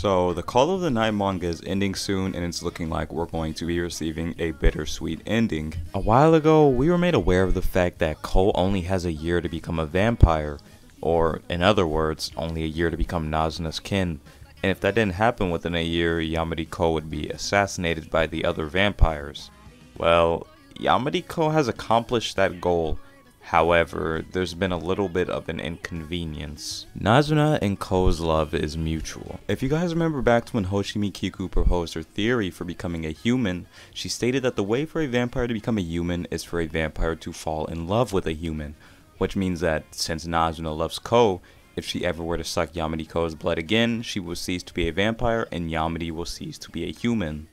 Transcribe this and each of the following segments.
So, the Call of the Night manga is ending soon, and it's looking like we're going to be receiving a bittersweet ending. A while ago, we were made aware of the fact that Ko only has a year to become a vampire, or, in other words, only a year to become Nazuna's kin. And if that didn't happen within a year, Yamari Ko would be assassinated by the other vampires. Well, Yamari Ko has accomplished that goal. However, there's been a little bit of an inconvenience. Nazuna and Ko's love is mutual. If you guys remember back to when Hoshimi Kiku proposed her theory for becoming a human, she stated that the way for a vampire to become a human is for a vampire to fall in love with a human. Which means that since Nazuna loves Ko, if she ever were to suck Yamari Ko's blood again, she will cease to be a vampire and Yamari will cease to be a human.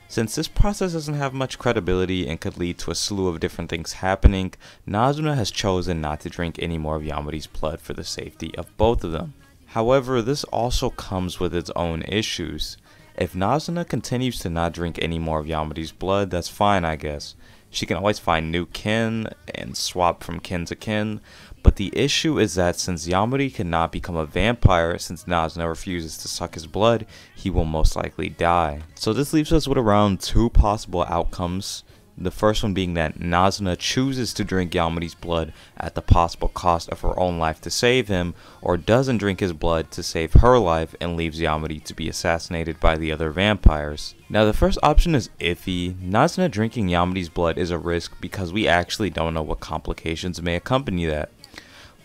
Since this process doesn't have much credibility and could lead to a slew of different things happening, Nazuna has chosen not to drink any more of Yamari's blood for the safety of both of them. However, this also comes with its own issues. If Nazuna continues to not drink any more of Yamari's blood, that's fine, I guess. She can always find new kin and swap from kin to kin, but the issue is that since Yamari cannot become a vampire since Nazuna refuses to suck his blood, he will most likely die. So this leaves us with around two possible outcomes. The first one being that Nazuna chooses to drink Yamari's blood at the possible cost of her own life to save him, or doesn't drink his blood to save her life and leaves Yamari to be assassinated by the other vampires. Now the first option is iffy. Nazuna drinking Yamari's blood is a risk because we actually don't know what complications may accompany that.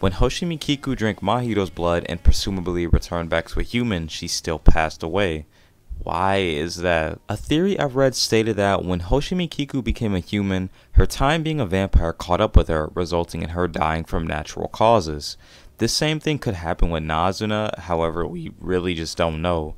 When Hoshimi Kiku drank Mahiro's blood and presumably returned back to a human, she still passed away. Why is that? A theory I've read stated that when Hoshimi Kiku became a human, her time being a vampire caught up with her, resulting in her dying from natural causes. This same thing could happen with Nazuna, however we really just don't know.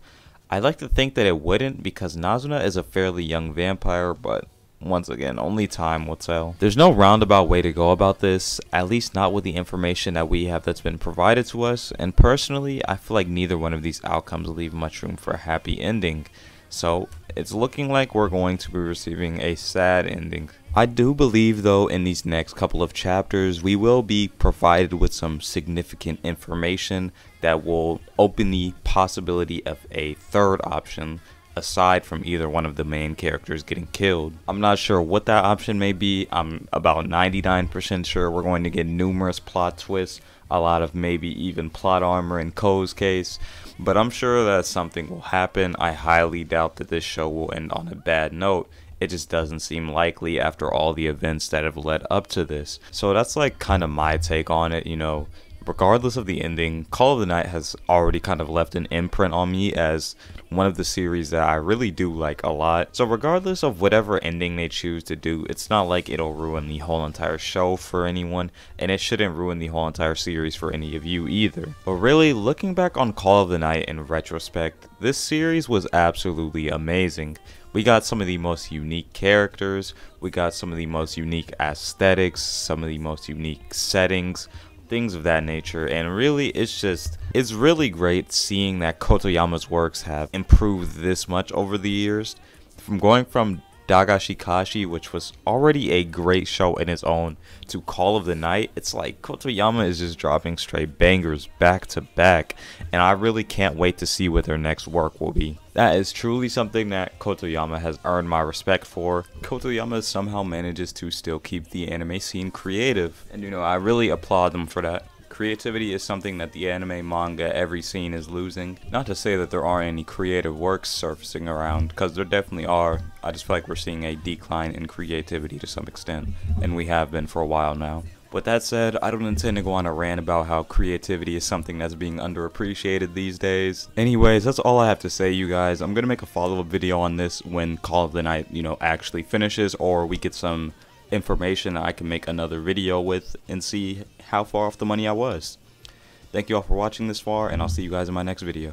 I'd like to think that it wouldn't because Nazuna is a fairly young vampire, but once again, only time will tell. There's no roundabout way to go about this, at least not with the information that we have that's been provided to us, and personally, I feel like neither one of these outcomes leave much room for a happy ending. So, it's looking like we're going to be receiving a sad ending. I do believe though in these next couple of chapters, we will be provided with some significant information that will open the possibility of a third option, aside from either one of the main characters getting killed. I'm not sure what that option may be. I'm about 99% sure we're going to get numerous plot twists, a lot of maybe even plot armor in Ko's case, but I'm sure that something will happen. I highly doubt that this show will end on a bad note. It just doesn't seem likely after all the events that have led up to this. So that's like kind of my take on it, you know. Regardless of the ending, Call of the Night has already kind of left an imprint on me as one of the series that I really do like a lot. So regardless of whatever ending they choose to do, it's not like it'll ruin the whole entire show for anyone, and it shouldn't ruin the whole entire series for any of you either. But really, looking back on Call of the Night in retrospect, this series was absolutely amazing. We got some of the most unique characters, we got some of the most unique aesthetics, some of the most unique settings, things of that nature, and really it's really great seeing that Kotoyama's works have improved this much over the years. From going from Dagashikashi, which was already a great show in its own, to Call of the Night, it's like Kotoyama is just dropping straight bangers back to back, and I really can't wait to see what their next work will be. That is truly something that Kotoyama has earned my respect for. Kotoyama somehow manages to still keep the anime scene creative, and you know, I really applaud them for that. Creativity is something that the anime manga every scene is losing. Not to say that there aren't any creative works surfacing around, because there definitely are. I just feel like we're seeing a decline in creativity to some extent, and we have been for a while now. With that said, I don't intend to go on a rant about how creativity is something that's being underappreciated these days. Anyways, that's all I have to say, you guys. I'm gonna make a follow-up video on this when Call of the Night, you know, actually finishes, or we get some information I can make another video with and see how far off the money I was. Thank you all for watching this far, and I'll see you guys in my next video.